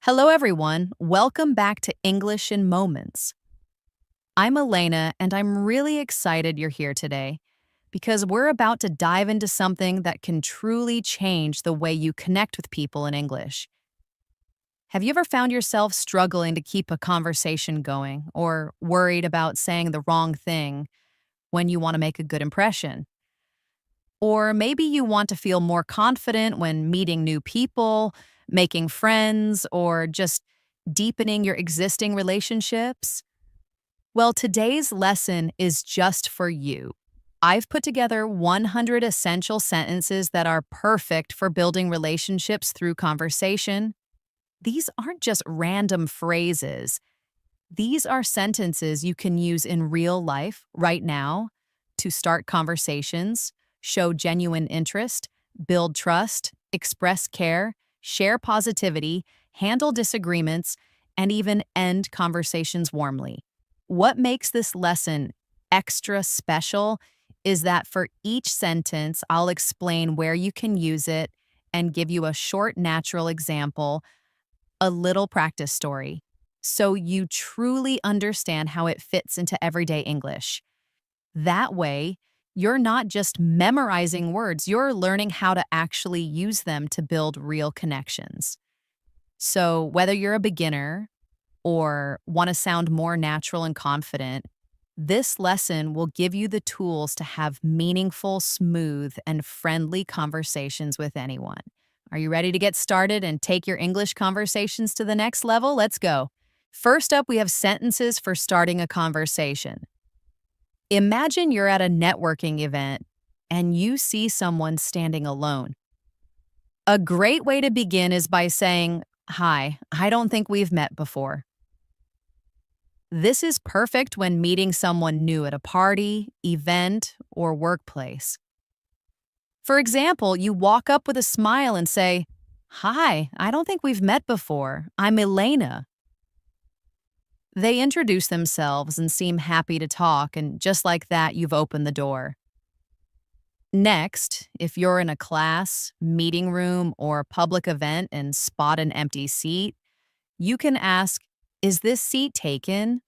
Hello, everyone. Welcome back to English in Moments. I'm Elena, and I'm really excited you're here today because we're about to dive into something that can truly change the way you connect with people in English. Have you ever found yourself struggling to keep a conversation going or worried about saying the wrong thing when you want to make a good impression? Or maybe you want to feel more confident when meeting new people, making friends, or just deepening your existing relationships? Well, today's lesson is just for you. I've put together 100 essential sentences that are perfect for building relationships through conversation. These aren't just random phrases. These are sentences you can use in real life right now to start conversations, show genuine interest, build trust, express care, share positivity, handle disagreements, and even end conversations warmly. What makes this lesson extra special is that for each sentence, I'll explain where you can use it and give you a short, natural example, a little practice story, so you truly understand how it fits into everyday English. That way, you're not just memorizing words, you're learning how to actually use them to build real connections. So, whether you're a beginner or want to sound more natural and confident, this lesson will give you the tools to have meaningful, smooth, and friendly conversations with anyone. Are you ready to get started and take your English conversations to the next level? Let's go. First up, we have sentences for starting a conversation. Imagine you're at a networking event and you see someone standing alone. A great way to begin is by saying, "Hi, I don't think we've met before." This is perfect when meeting someone new at a party, event, or workplace. For example, you walk up with a smile and say, "Hi, I don't think we've met before. I'm Elena." They introduce themselves and seem happy to talk, and just like that, you've opened the door. Next, if you're in a class, meeting room, or public event and spot an empty seat, you can ask, "Is this seat taken?"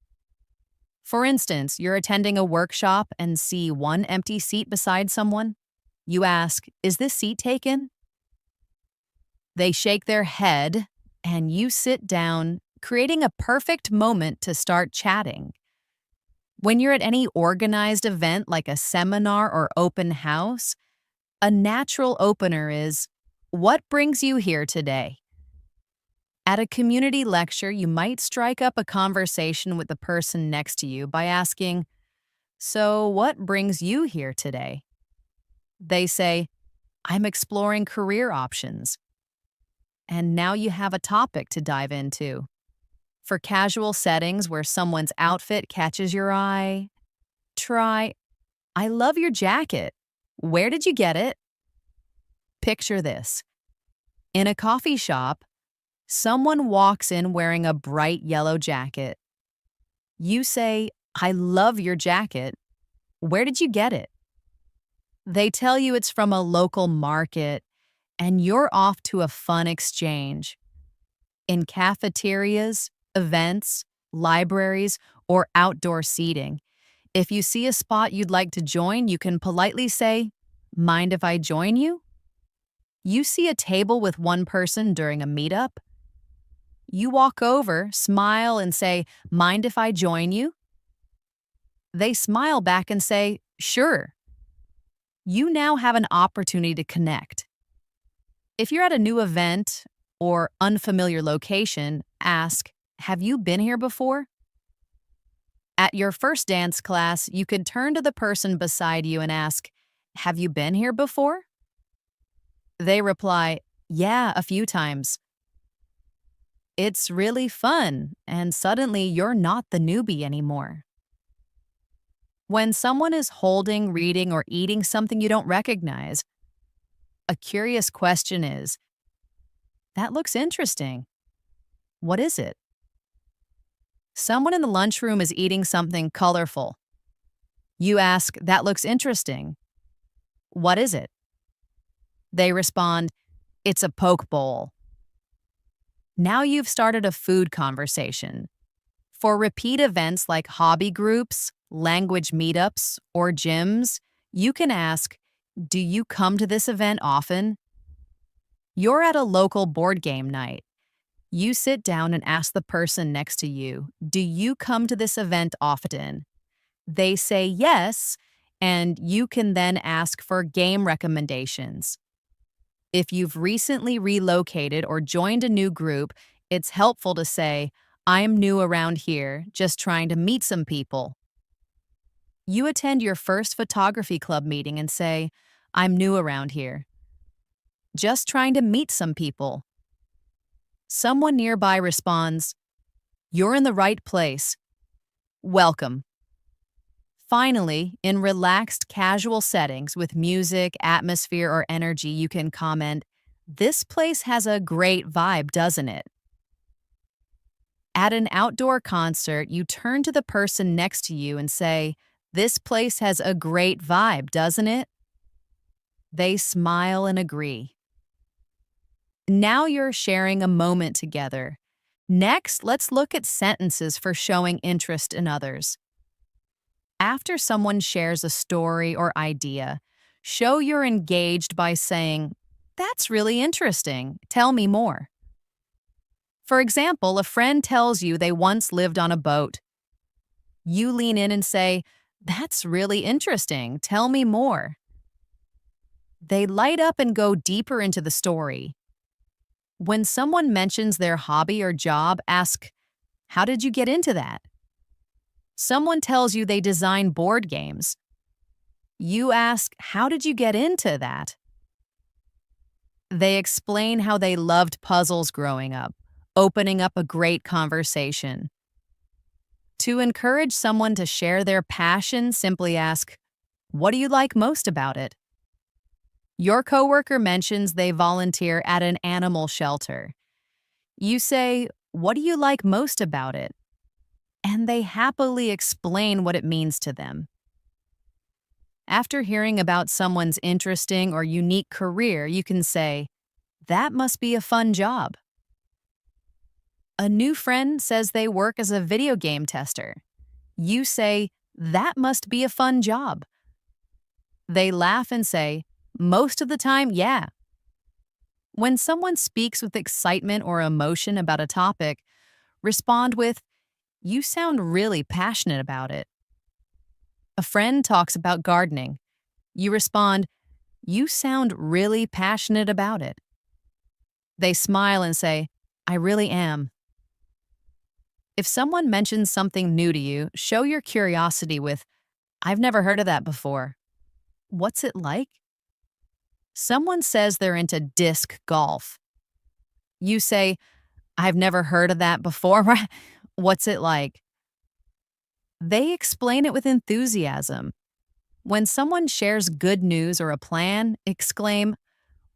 For instance, you're attending a workshop and see one empty seat beside someone. You ask, "Is this seat taken?" They shake their head, and you sit down, creating a perfect moment to start chatting. When you're at any organized event like a seminar or open house, a natural opener is, "What brings you here today?" At a community lecture, you might strike up a conversation with the person next to you by asking, "So, what brings you here today?" They say, "I'm exploring career options." And now you have a topic to dive into. For casual settings where someone's outfit catches your eye, try, "I love your jacket. Where did you get it?" Picture this. In a coffee shop, someone walks in wearing a bright yellow jacket. You say, "I love your jacket. Where did you get it?" They tell you it's from a local market, and you're off to a fun exchange. In cafeterias, events, libraries, or outdoor seating, if you see a spot you'd like to join, you can politely say, "Mind if I join you?" You see a table with one person during a meetup? You walk over, smile, and say, "Mind if I join you?" They smile back and say, "Sure." You now have an opportunity to connect. If you're at a new event or unfamiliar location, ask, "Have you been here before?" At your first dance class, you could turn to the person beside you and ask, "Have you been here before?" They reply, "Yeah, a few times." It's really fun, and suddenly you're not the newbie anymore. When someone is holding, reading, or eating something you don't recognize, a curious question is, "That looks interesting. What is it?" Someone in the lunchroom is eating something colorful. You ask, "That looks interesting. What is it?" They respond, "It's a poke bowl." Now you've started a food conversation. For repeat events like hobby groups, language meetups, or gyms, you can ask, do you come to this event often? You're at a local board game night. You sit down and ask the person next to you, do you come to this event often? They say yes, and you can then ask for game recommendations. If you've recently relocated or joined a new group, it's helpful to say, I'm new around here, just trying to meet some people. You attend your first photography club meeting and say, I'm new around here, just trying to meet some people. Someone nearby responds, you're in the right place. Welcome. Finally, in relaxed, casual settings with music, atmosphere, or energy, you can comment, this place has a great vibe, doesn't it? At an outdoor concert, you turn to the person next to you and say, this place has a great vibe, doesn't it? They smile and agree. Now you're sharing a moment together. Next, let's look at sentences for showing interest in others. After someone shares a story or idea, show you're engaged by saying, that's really interesting. Tell me more. For example, a friend tells you they once lived on a boat. You lean in and say, that's really interesting. Tell me more. They light up and go deeper into the story. When someone mentions their hobby or job, ask, how did you get into that? Someone tells you they design board games. You ask, how did you get into that? They explain how they loved puzzles growing up, opening up a great conversation. To encourage someone to share their passion, simply ask, what do you like most about it? Your coworker mentions they volunteer at an animal shelter. You say, what do you like most about it? And they happily explain what it means to them. After hearing about someone's interesting or unique career, you can say, that must be a fun job. A new friend says they work as a video game tester. You say, that must be a fun job. They laugh and say, most of the time, yeah. When someone speaks with excitement or emotion about a topic, respond with, you sound really passionate about it. A friend talks about gardening. You respond, you sound really passionate about it. They smile and say, I really am. If someone mentions something new to you, show your curiosity with, I've never heard of that before. What's it like? Someone says they're into disc golf. You say, I've never heard of that before. What's it like? They explain it with enthusiasm. When someone shares good news or a plan, exclaim,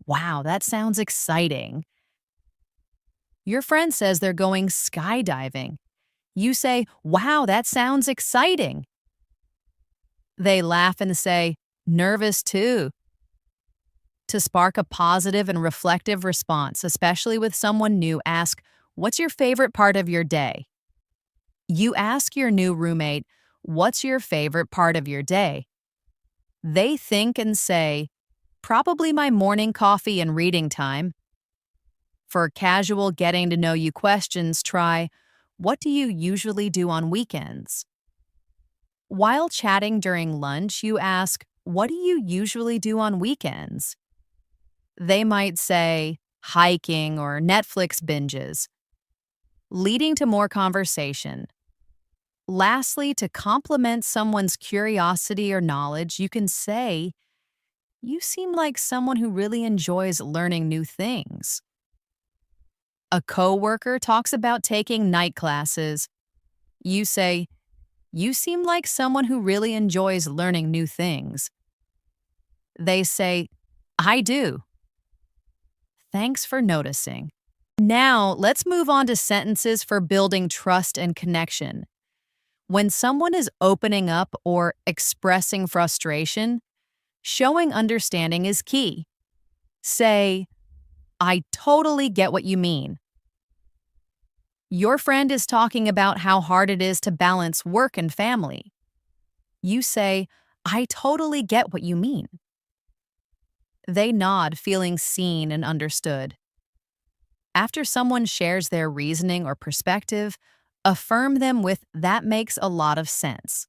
wow, that sounds exciting. Your friend says they're going skydiving. You say, wow, that sounds exciting. They laugh and say, nervous too. To spark a positive and reflective response, especially with someone new, ask, what's your favorite part of your day? You ask your new roommate, what's your favorite part of your day? They think and say, probably my morning coffee and reading time. For casual getting to know you questions, try, what do you usually do on weekends? While chatting during lunch, you ask, what do you usually do on weekends? They might say, hiking or Netflix binges, leading to more conversation. Lastly, to complement someone's curiosity or knowledge, you can say, you seem like someone who really enjoys learning new things. A coworker talks about taking night classes. You say, you seem like someone who really enjoys learning new things. They say, I do. Thanks for noticing. Now, let's move on to sentences for building trust and connection. When someone is opening up or expressing frustration, showing understanding is key. Say, I totally get what you mean. Your friend is talking about how hard it is to balance work and family. You say, I totally get what you mean. They nod, feeling seen and understood. After someone shares their reasoning or perspective, affirm them with, that makes a lot of sense.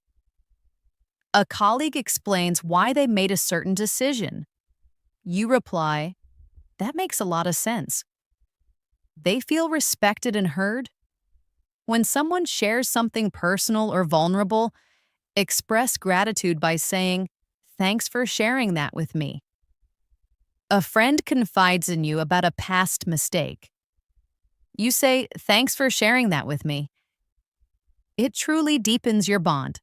A colleague explains why they made a certain decision. You reply, that makes a lot of sense. They feel respected and heard. When someone shares something personal or vulnerable, express gratitude by saying, thanks for sharing that with me. A friend confides in you about a past mistake. You say, thanks for sharing that with me. It truly deepens your bond.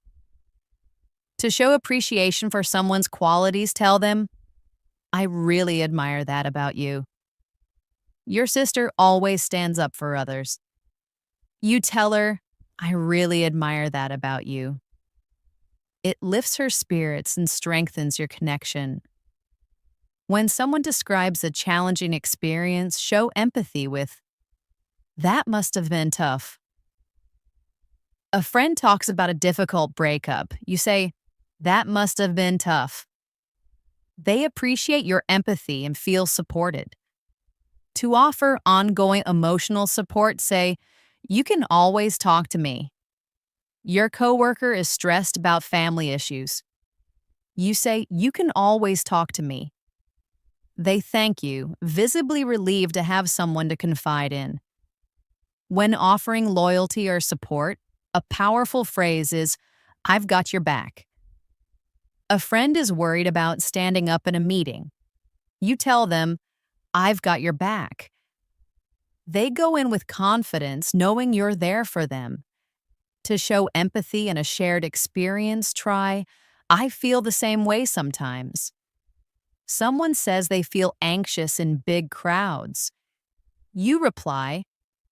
To show appreciation for someone's qualities, tell them, I really admire that about you. Your sister always stands up for others. You tell her, I really admire that about you. It lifts her spirits and strengthens your connection. When someone describes a challenging experience, show empathy with, that must have been tough. A friend talks about a difficult breakup. You say, that must have been tough. They appreciate your empathy and feel supported. To offer ongoing emotional support, say, you can always talk to me. Your coworker is stressed about family issues. You say, you can always talk to me. They thank you, visibly relieved to have someone to confide in. When offering loyalty or support, a powerful phrase is, I've got your back. A friend is worried about standing up in a meeting. You tell them, I've got your back. They go in with confidence, knowing you're there for them. To show empathy and a shared experience, try, I feel the same way sometimes. Someone says they feel anxious in big crowds. You reply,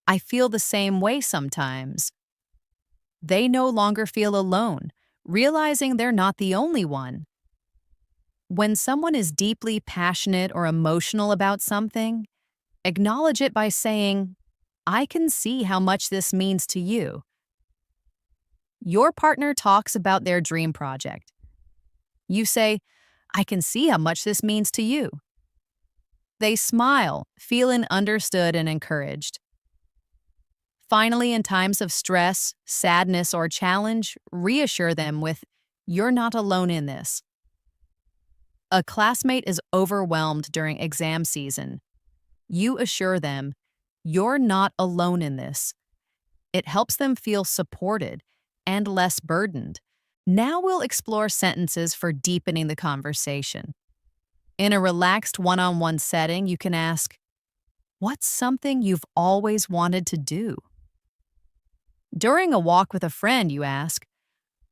I feel the same way sometimes. They no longer feel alone, realizing they're not the only one. When someone is deeply passionate or emotional about something, acknowledge it by saying, I can see how much this means to you. Your partner talks about their dream project. You say, I can see how much this means to you. They smile, feeling understood and encouraged. Finally, in times of stress, sadness, or challenge, reassure them with, you're not alone in this. A classmate is overwhelmed during exam season. You assure them, you're not alone in this. It helps them feel supported and less burdened. Now we'll explore sentences for deepening the conversation. In a relaxed one-on-one setting, you can ask, what's something you've always wanted to do? During a walk with a friend, you ask,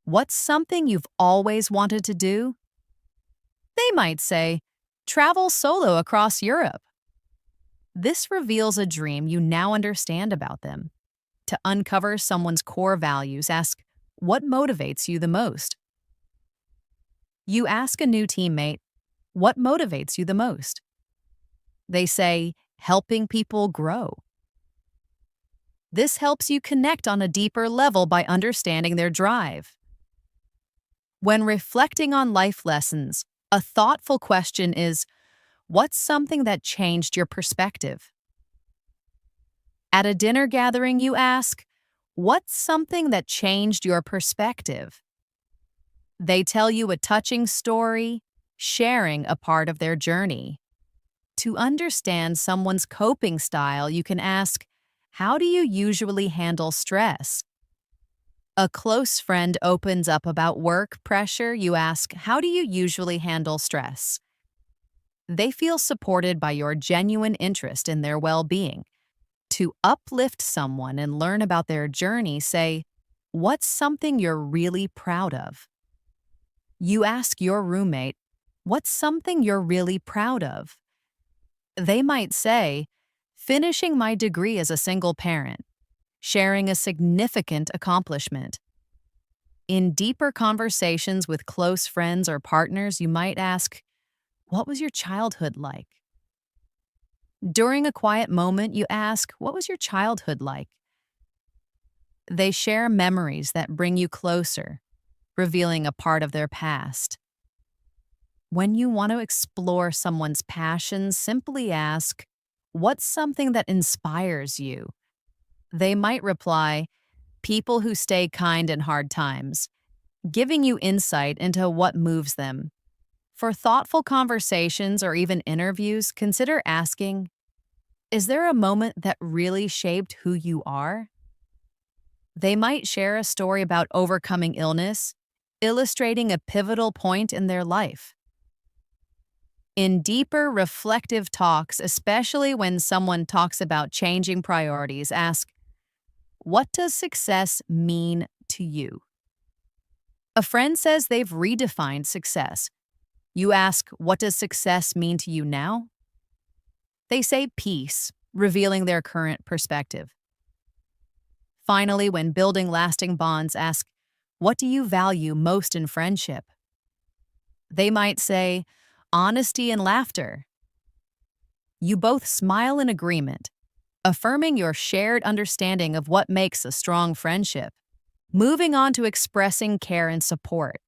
what's something you've always wanted to do? They might say, travel solo across Europe. This reveals a dream you now understand about them. To uncover someone's core values, ask, what motivates you the most? You ask a new teammate, what motivates you the most? They say, helping people grow. This helps you connect on a deeper level by understanding their drive. When reflecting on life lessons, a thoughtful question is, what's something that changed your perspective? At a dinner gathering, you ask, what's something that changed your perspective? They tell you a touching story, sharing a part of their journey. To understand someone's coping style, you can ask, how do you usually handle stress? A close friend opens up about work pressure. You ask, how do you usually handle stress? They feel supported by your genuine interest in their well-being. To uplift someone and learn about their journey, say, what's something you're really proud of? You ask your roommate, what's something you're really proud of? They might say, finishing my degree as a single parent, sharing a significant accomplishment. In deeper conversations with close friends or partners, you might ask, what was your childhood like? During a quiet moment, you ask, what was your childhood like? They share memories that bring you closer, revealing a part of their past. When you want to explore someone's passions, simply ask, "What's something that inspires you?" They might reply, "People who stay kind in hard times," giving you insight into what moves them. For thoughtful conversations or even interviews, consider asking, "Is there a moment that really shaped who you are?" They might share a story about overcoming illness, illustrating a pivotal point in their life. In deeper, reflective talks, especially when someone talks about changing priorities, ask, "What does success mean to you?" A friend says they've redefined success. You ask, "What does success mean to you now?" They say peace, revealing their current perspective. Finally, when building lasting bonds, ask, "What do you value most in friendship?" They might say, "Honesty and laughter." You both smile in agreement, affirming your shared understanding of what makes a strong friendship. Moving on to expressing care and support.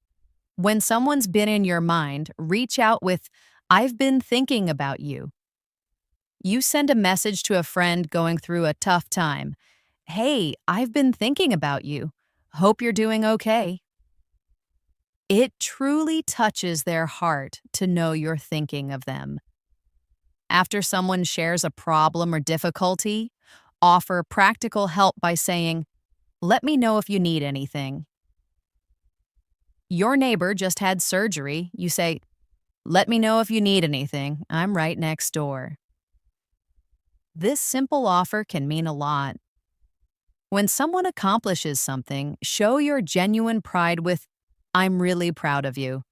When someone's been in your mind, reach out with, "I've been thinking about you." You send a message to a friend going through a tough time. "Hey, I've been thinking about you. Hope you're doing okay." It truly touches their heart to know you're thinking of them. After someone shares a problem or difficulty, offer practical help by saying, "Let me know if you need anything." Your neighbor just had surgery. You say, "Let me know if you need anything. I'm right next door." This simple offer can mean a lot. When someone accomplishes something, show your genuine pride with, "I'm really proud of you."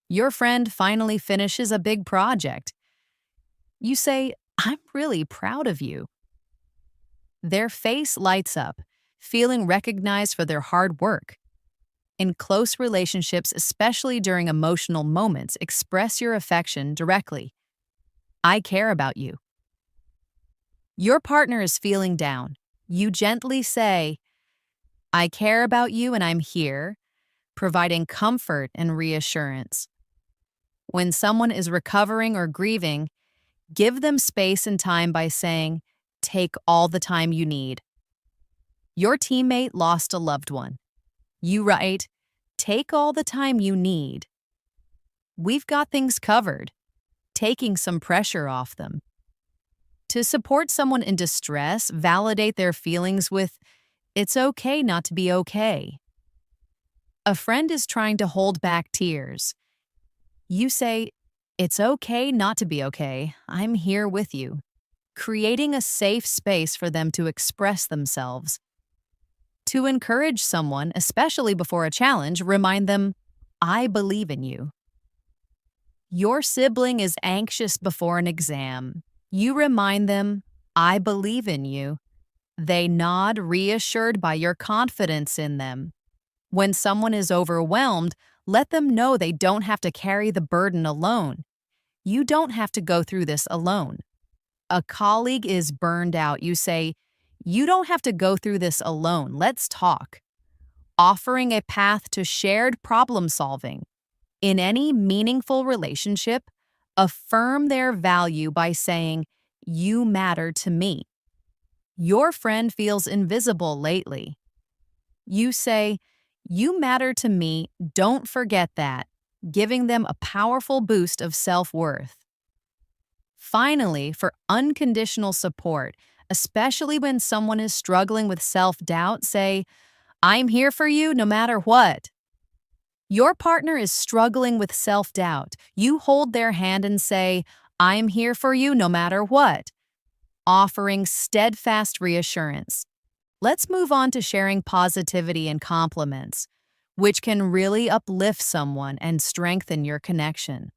Your friend finally finishes a big project. You say, "I'm really proud of you." Their face lights up, feeling recognized for their hard work. In close relationships, especially during emotional moments, express your affection directly. "I care about you." Your partner is feeling down. You gently say, "I care about you and I'm here," providing comfort and reassurance. When someone is recovering or grieving, give them space and time by saying, "Take all the time you need." Your teammate lost a loved one. You write, "Take all the time you need. We've got things covered," taking some pressure off them. To support someone in distress, validate their feelings with, "It's okay not to be okay." A friend is trying to hold back tears. You say, "It's okay not to be okay. I'm here with you," creating a safe space for them to express themselves. To encourage someone, especially before a challenge, remind them, "I believe in you." Your sibling is anxious before an exam. You remind them, "I believe in you." They nod, reassured by your confidence in them. When someone is overwhelmed, let them know they don't have to carry the burden alone. You don't have to go through this alone. A colleague is burned out. You say, "You don't have to go through this alone. Let's talk." Offering a path to shared problem solving. In any meaningful relationship, affirm their value by saying, "You matter to me." Your friend feels invisible lately. You say, "You matter to me, don't forget that," giving them a powerful boost of self-worth. Finally, for unconditional support, especially when someone is struggling with self-doubt, say, "I'm here for you no matter what." Your partner is struggling with self-doubt. You hold their hand and say, "I'm here for you no matter what," offering steadfast reassurance. Let's move on to sharing positivity and compliments, which can really uplift someone and strengthen your connection.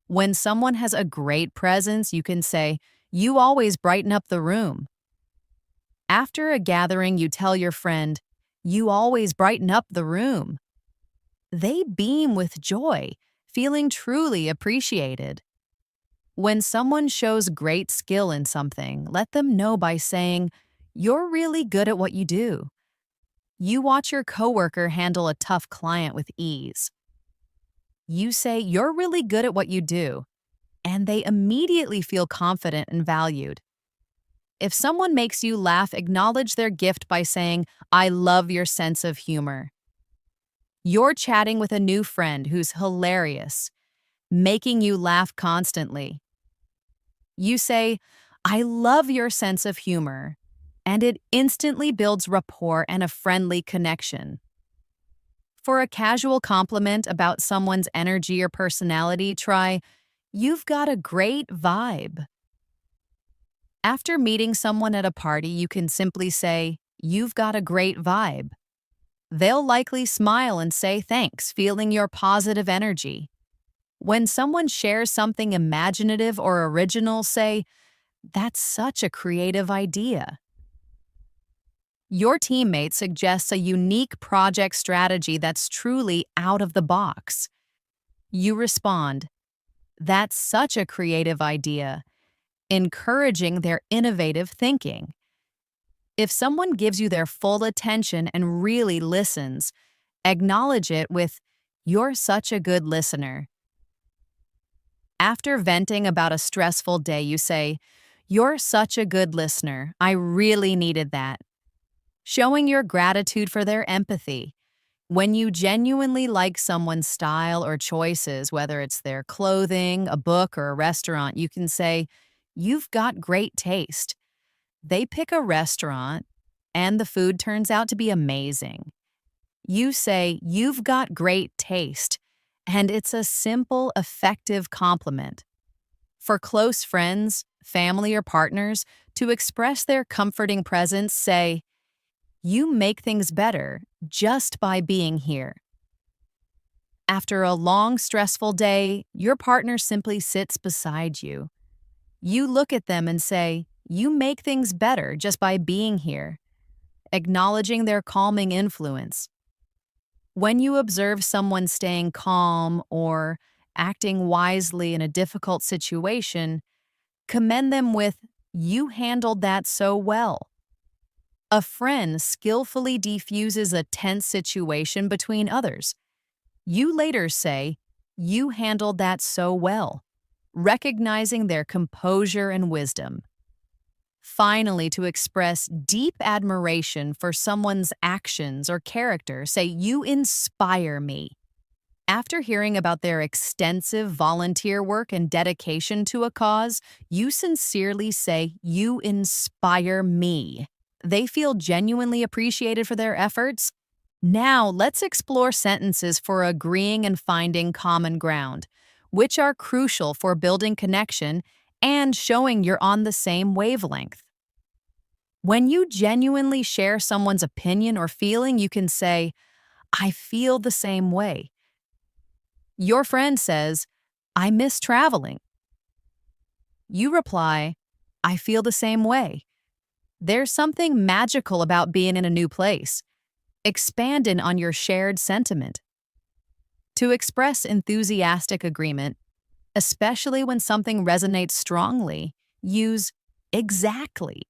When someone has a great presence, you can say, "You always brighten up the room." After a gathering, you tell your friend, "You always brighten up the room." They beam with joy, feeling truly appreciated. When someone shows great skill in something, let them know by saying, You're really good at what you do. You watch your coworker handle a tough client with ease. You say you're really good at what you do, and they immediately feel confident and valued. If someone makes you laugh, acknowledge their gift by saying, I love your sense of humor. You're chatting with a new friend who's hilarious, making you laugh constantly. You say, I love your sense of humor, and it instantly builds rapport and a friendly connection. For a casual compliment about someone's energy or personality, try, You've got a great vibe. After meeting someone at a party, you can simply say, You've got a great vibe. They'll likely smile and say thanks, feeling your positive energy. When someone shares something imaginative or original, say, That's such a creative idea. Your teammate suggests a unique project strategy that's truly out of the box. You respond, That's such a creative idea, encouraging their innovative thinking. If someone gives you their full attention and really listens, acknowledge it with, You're such a good listener. After venting about a stressful day, you say, You're such a good listener. I really needed that. Showing your gratitude for their empathy. When you genuinely like someone's style or choices, whether it's their clothing, a book, or a restaurant, you can say, You've got great taste. They pick a restaurant, and the food turns out to be amazing. You say, You've got great taste, and it's a simple, effective compliment. For close friends, family, or partners, to express their comforting presence, say, You make things better just by being here. After a long, stressful day, your partner simply sits beside you. You look at them and say, You make things better just by being here, acknowledging their calming influence. When you observe someone staying calm or acting wisely in a difficult situation, commend them with, You handled that so well. A friend skillfully defuses a tense situation between others. You later say, You handled that so well, recognizing their composure and wisdom. Finally, to express deep admiration for someone's actions or character, say, You inspire me. After hearing about their extensive volunteer work and dedication to a cause, you sincerely say, You inspire me. They feel genuinely appreciated for their efforts. Now, let's explore sentences for agreeing and finding common ground, which are crucial for building connection and showing you're on the same wavelength. When you genuinely share someone's opinion or feeling, you can say, I feel the same way. Your friend says, I miss traveling. You reply, I feel the same way. There's something magical about being in a new place. Expanding on your shared sentiment. To express enthusiastic agreement, especially when something resonates strongly, use exactly.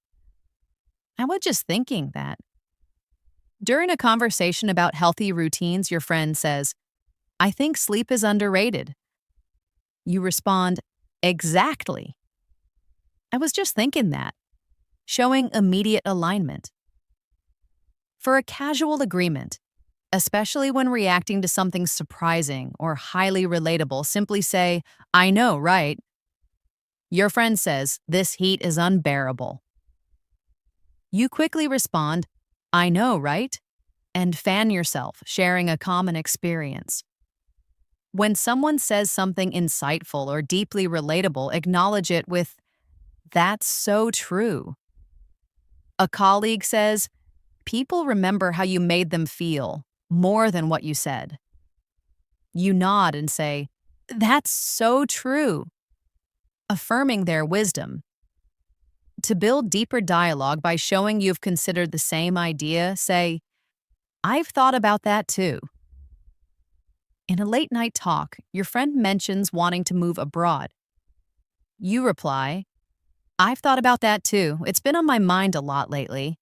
I was just thinking that. During a conversation about healthy routines, your friend says, I think sleep is underrated. You respond, Exactly. I was just thinking that. Showing immediate alignment. For a casual agreement, especially when reacting to something surprising or highly relatable, simply say, I know, right? Your friend says, This heat is unbearable. You quickly respond, I know, right? And fan yourself, sharing a common experience. When someone says something insightful or deeply relatable, acknowledge it with, That's so true. A colleague says, People remember how you made them feel more than what you said. You nod and say, That's so true, affirming their wisdom. To build deeper dialogue by showing you've considered the same idea, say, I've thought about that too. In a late night talk, your friend mentions wanting to move abroad. You reply, I've thought about that too. It's been on my mind a lot lately.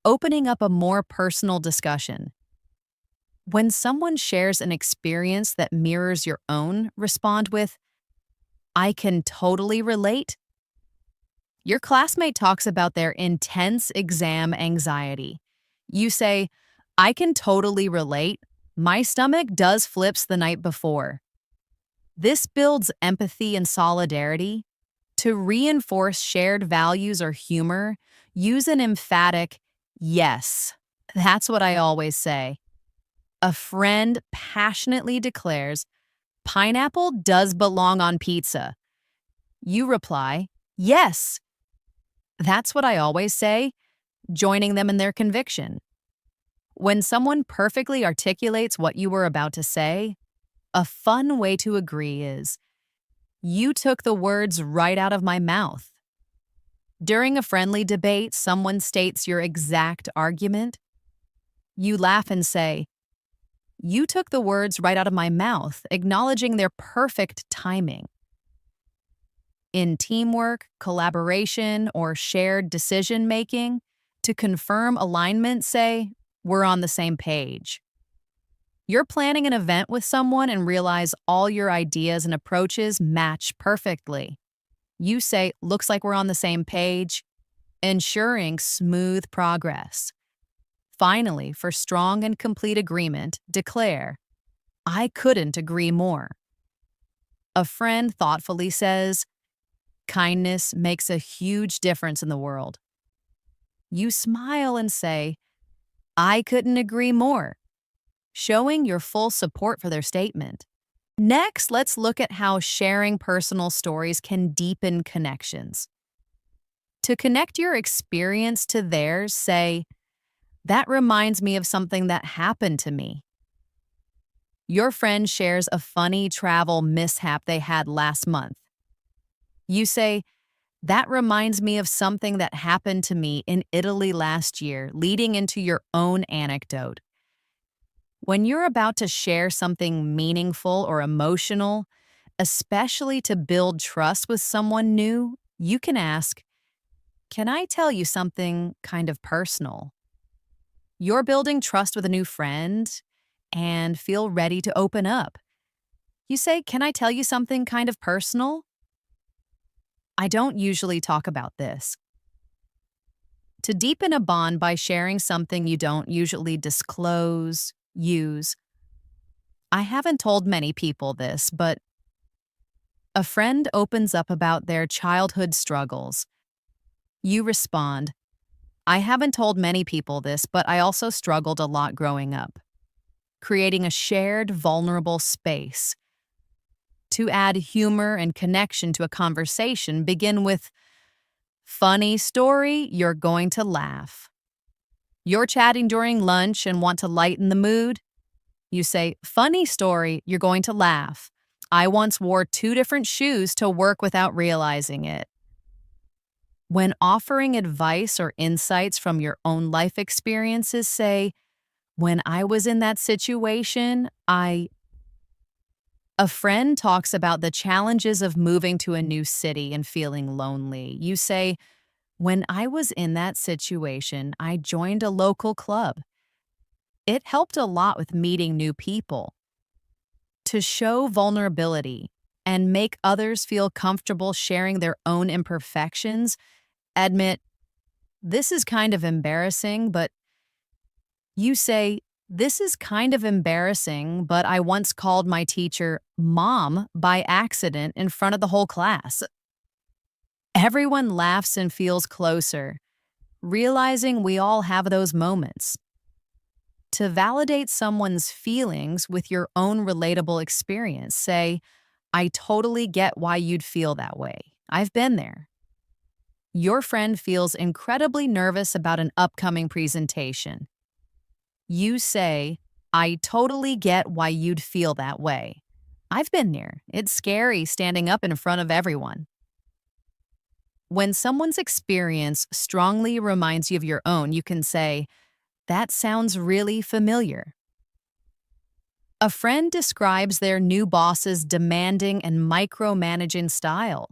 Opening up a more personal discussion. When someone shares an experience that mirrors your own, respond with, I can totally relate. Your classmate talks about their intense exam anxiety. You say, I can totally relate. My stomach does flips the night before. This builds empathy and solidarity. To reinforce shared values or humor, use an emphatic yes. That's what I always say. A friend passionately declares, pineapple does belong on pizza. You reply, yes. That's what I always say, joining them in their conviction. When someone perfectly articulates what you were about to say, a fun way to agree is, you took the words right out of my mouth. During a friendly debate, someone states your exact argument. You laugh and say, you took the words right out of my mouth, acknowledging their perfect timing. In teamwork, collaboration, or shared decision-making, to confirm alignment, say, we're on the same page. You're planning an event with someone and realize all your ideas and approaches match perfectly. You say, looks like we're on the same page, ensuring smooth progress. Finally, for strong and complete agreement, declare, I couldn't agree more. A friend thoughtfully says, kindness makes a huge difference in the world. You smile and say, I couldn't agree more, showing your full support for their statement. Next, let's look at how sharing personal stories can deepen connections. To connect your experience to theirs, say, that reminds me of something that happened to me. Your friend shares a funny travel mishap they had last month. You say, that reminds me of something that happened to me in Italy last year, leading into your own anecdote. When you're about to share something meaningful or emotional, especially to build trust with someone new, you can ask, can I tell you something kind of personal? You're building trust with a new friend and feel ready to open up. You say, can I tell you something kind of personal? I don't usually talk about this. To deepen a bond by sharing something you don't usually disclose, use. I haven't told many people this, but a friend opens up about their childhood struggles. You respond, I haven't told many people this, but I also struggled a lot growing up. Creating a shared, vulnerable space. To add humor and connection to a conversation, begin with, funny story, you're going to laugh. You're chatting during lunch and want to lighten the mood? You say, funny story, you're going to laugh. I once wore 2 different shoes to work without realizing it. When offering advice or insights from your own life experiences, say, when I was in that situation, A friend talks about the challenges of moving to a new city and feeling lonely. You say, when I was in that situation, I joined a local club. It helped a lot with meeting new people. To show vulnerability and make others feel comfortable sharing their own imperfections, admit, this is kind of embarrassing, but you say, this is kind of embarrassing, but I once called my teacher Mom by accident in front of the whole class. Everyone laughs and feels closer, realizing we all have those moments. To validate someone's feelings with your own relatable experience, say, I totally get why you'd feel that way. I've been there. Your friend feels incredibly nervous about an upcoming presentation. You say, I totally get why you'd feel that way. I've been there. It's scary standing up in front of everyone. When someone's experience strongly reminds you of your own, you can say, that sounds really familiar. A friend describes their new boss's demanding and micromanaging style.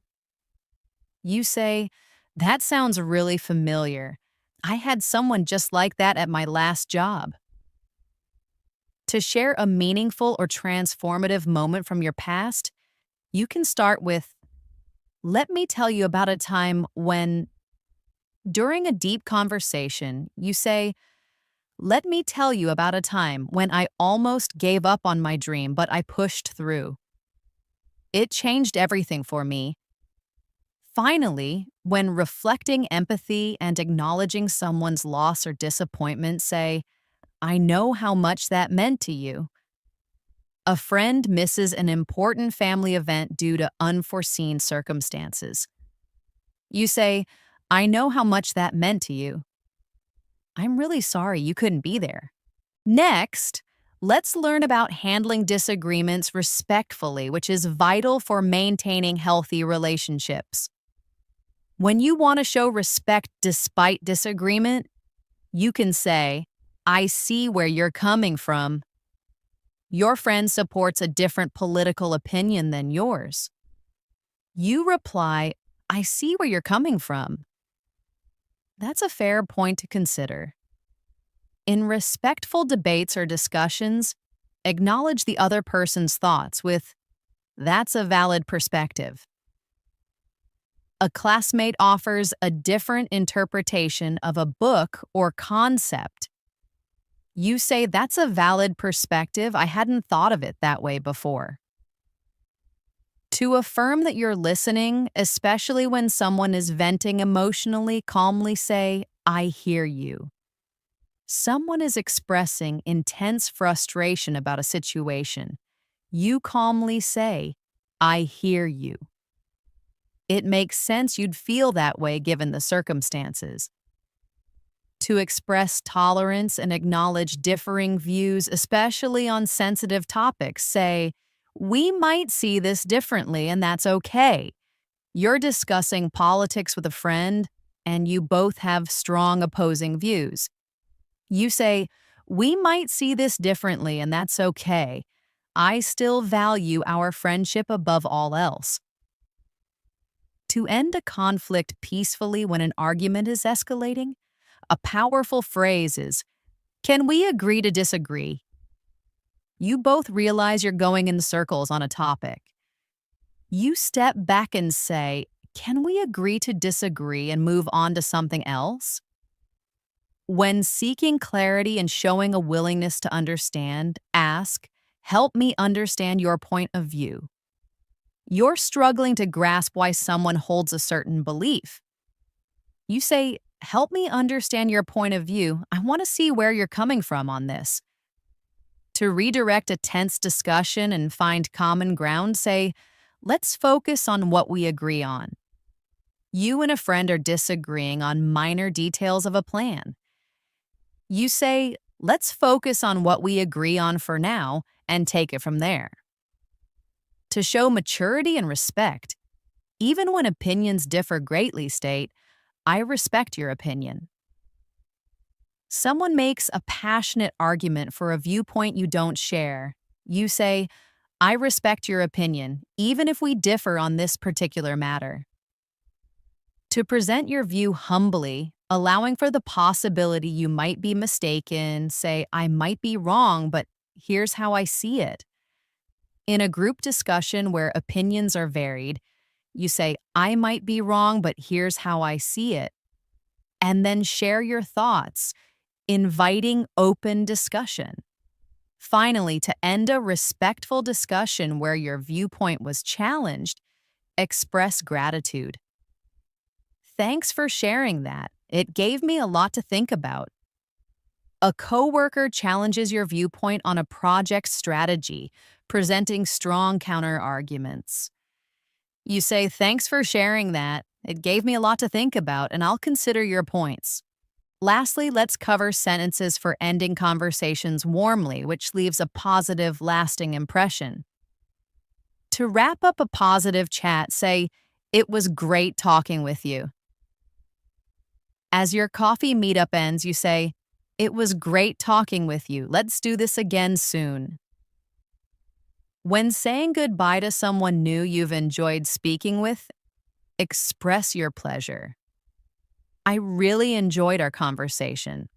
You say, that sounds really familiar. I had someone just like that at my last job. To share a meaningful or transformative moment from your past, you can start with, let me tell you about a time when, during a deep conversation, you say, let me tell you about a time when I almost gave up on my dream, but I pushed through. It changed everything for me. Finally, when reflecting empathy and acknowledging someone's loss or disappointment, say, I know how much that meant to you. A friend misses an important family event due to unforeseen circumstances. You say, I know how much that meant to you. I'm really sorry you couldn't be there. Next, let's learn about handling disagreements respectfully, which is vital for maintaining healthy relationships. When you want to show respect despite disagreement, you can say, I see where you're coming from. Your friend supports a different political opinion than yours. You reply, I see where you're coming from. That's a fair point to consider. In respectful debates or discussions, acknowledge the other person's thoughts with, that's a valid perspective. A classmate offers a different interpretation of a book or concept. You say, that's a valid perspective. I hadn't thought of it that way before. To affirm that you're listening, especially when someone is venting emotionally, calmly say, I hear you. Someone is expressing intense frustration about a situation. You calmly say, I hear you. It makes sense you'd feel that way given the circumstances. To express tolerance and acknowledge differing views, especially on sensitive topics, say, we might see this differently, and that's okay. You're discussing politics with a friend, and you both have strong opposing views. You say, we might see this differently, and that's okay. I still value our friendship above all else. To end a conflict peacefully when an argument is escalating, a powerful phrase is, can we agree to disagree? You both realize you're going in circles on a topic. You step back and say, can we agree to disagree and move on to something else? When seeking clarity and showing a willingness to understand, ask, help me understand your point of view. You're struggling to grasp why someone holds a certain belief. You say, help me understand your point of view. I want to see where you're coming from on this. To redirect a tense discussion and find common ground, say, let's focus on what we agree on. You and a friend are disagreeing on minor details of a plan. You say, let's focus on what we agree on for now and take it from there. To show maturity and respect, even when opinions differ greatly, state, I respect your opinion. Someone makes a passionate argument for a viewpoint you don't share. You say, I respect your opinion, even if we differ on this particular matter. To present your view humbly, allowing for the possibility you might be mistaken, say, I might be wrong, but here's how I see it. In a group discussion where opinions are varied, you say, I might be wrong, but here's how I see it. And then share your thoughts, inviting open discussion. Finally, to end a respectful discussion where your viewpoint was challenged, express gratitude. Thanks for sharing that. It gave me a lot to think about. A coworker challenges your viewpoint on a project strategy, presenting strong counter-arguments. You say, thanks for sharing that. It gave me a lot to think about, and I'll consider your points. Lastly, let's cover sentences for ending conversations warmly, which leaves a positive, lasting impression. To wrap up a positive chat, say, it was great talking with you. As your coffee meetup ends, you say, it was great talking with you. Let's do this again soon. When saying goodbye to someone new you've enjoyed speaking with, Express your pleasure. I really enjoyed our conversation.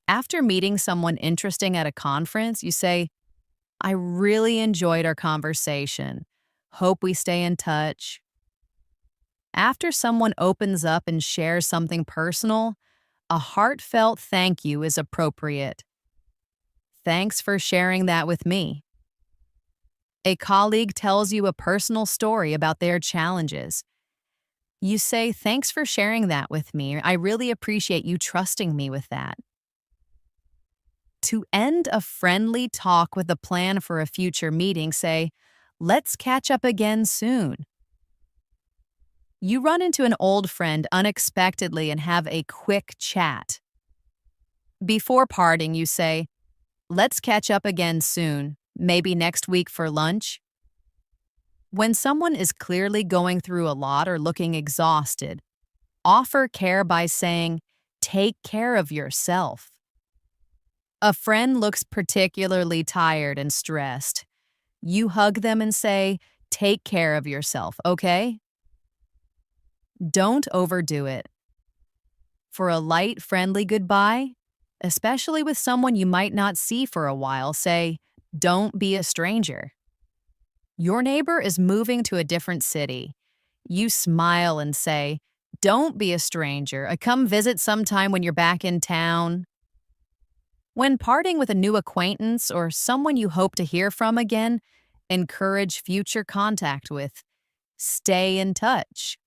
After meeting someone interesting at a conference, you say, I really enjoyed our conversation. Hope we stay in touch. After someone opens up and shares something personal, a heartfelt thank you is appropriate. Thanks for sharing that with me. A colleague tells you a personal story about their challenges. You say, thanks for sharing that with me. I really appreciate you trusting me with that. To end a friendly talk with a plan for a future meeting, say, let's catch up again soon. You run into an old friend unexpectedly and have a quick chat. Before parting, you say, let's catch up again soon, maybe next week for lunch. When someone is clearly going through a lot or looking exhausted, offer care by saying, take care of yourself. A friend looks particularly tired and stressed. You hug them and say, take care of yourself, okay? Don't overdo it. For a light, friendly goodbye, especially with someone you might not see for a while, say, don't be a stranger. Your neighbor is moving to a different city. You smile and say, don't be a stranger. Come visit sometime when you're back in town. When parting with a new acquaintance or someone you hope to hear from again, encourage future contact with, stay in touch.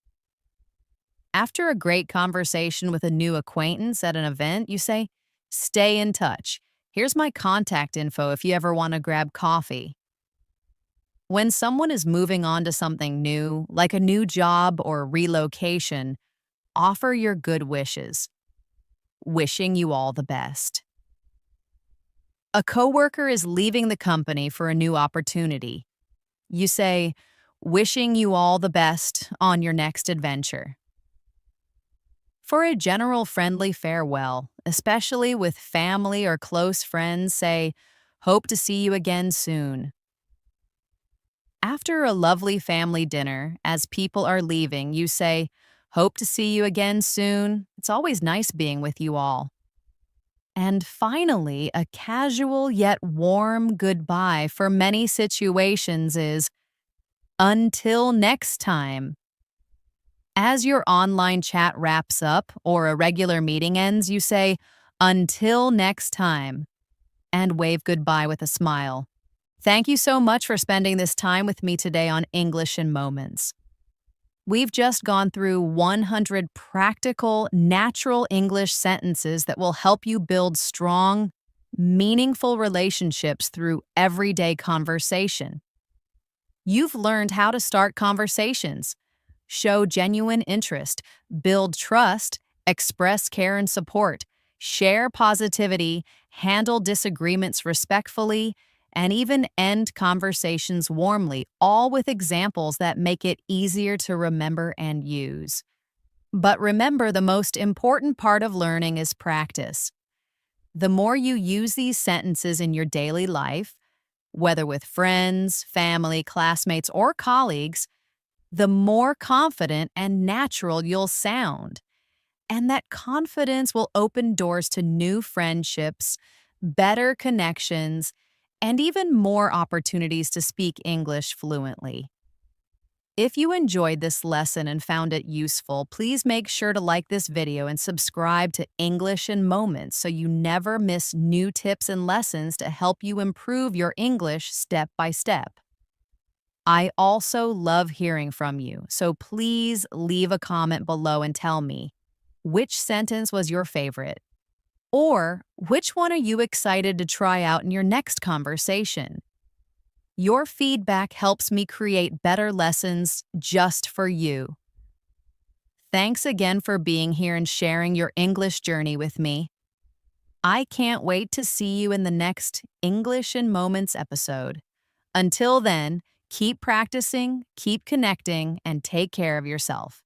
After a great conversation with a new acquaintance at an event, you say, stay in touch. Here's my contact info if you ever want to grab coffee. When someone is moving on to something new, like a new job or relocation, offer your good wishes. Wishing you all the best. A coworker is leaving the company for a new opportunity. You say, wishing you all the best on your next adventure. For a general friendly farewell, especially with family or close friends, say, hope to see you again soon. After a lovely family dinner, as people are leaving, you say, hope to see you again soon. It's always nice being with you all. And finally, a casual yet warm goodbye for many situations is, until next time. As your online chat wraps up or a regular meeting ends, you say, until next time, and wave goodbye with a smile. Thank you so much for spending this time with me today on English in Moments. We've just gone through 100 practical, natural English sentences that will help you build strong, meaningful relationships through everyday conversation. You've learned how to start conversations, show genuine interest, build trust, express care and support, share positivity, handle disagreements respectfully, and even end conversations warmly, all with examples that make it easier to remember and use. But remember, the most important part of learning is practice. The more you use these sentences in your daily life, whether with friends, family, classmates, or colleagues, the more confident and natural you'll sound. And that confidence will open doors to new friendships, better connections, and even more opportunities to speak English fluently. If you enjoyed this lesson and found it useful, please make sure to like this video and subscribe to English in Moments so you never miss new tips and lessons to help you improve your English step by step. I also love hearing from you, so please leave a comment below and tell me, which sentence was your favorite? Or which one are you excited to try out in your next conversation? Your feedback helps me create better lessons just for you. Thanks again for being here and sharing your English journey with me. I can't wait to see you in the next English in Moments episode. Until then, keep practicing, keep connecting, and take care of yourself.